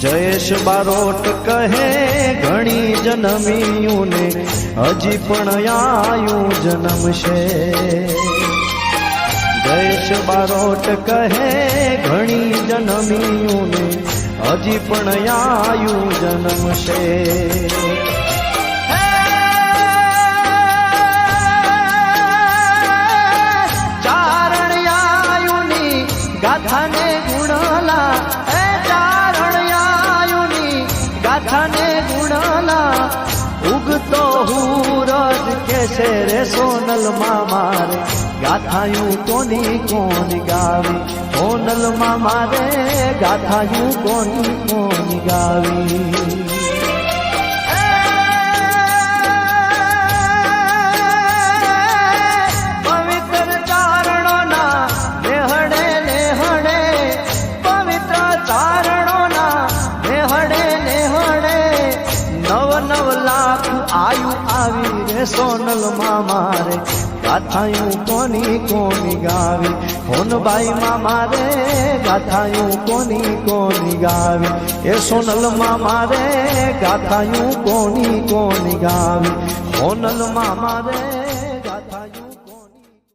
જયેશ બારોટ કહે ઘણી જન્મ્યું ને હજી પણ આયું જન્મશે. જયેશ બારોટ કહે ઘણી જન્મ્યું ને હજી પણ આયું જન્મશે. ચારણ્યાયુની ગાથાને ગુણલા, ગાથાને ગુણલા ઉગતો હુરજ કેસે રે સોનલ માં મારે ગાથાયું કોની કોની ગાવી. સોનલ માં મારે ગાથાયું કોની કોની ગાવી. પવિત્ર ચારણોના નેહડે નેહડે, પવિત્ર ચારણોના નેહડે નેહડે નવ નવ લાખ આયુ આવી રે સોનલ માં મારે ગાથાયું કોની કોની ગાવી. હોનબાઈ માં મારે ગાથાયું કોની કોની ગાવી. એ સોનલ માં મારે ગાથાયું કોની કોની ગાવી. સોનલ માં મારે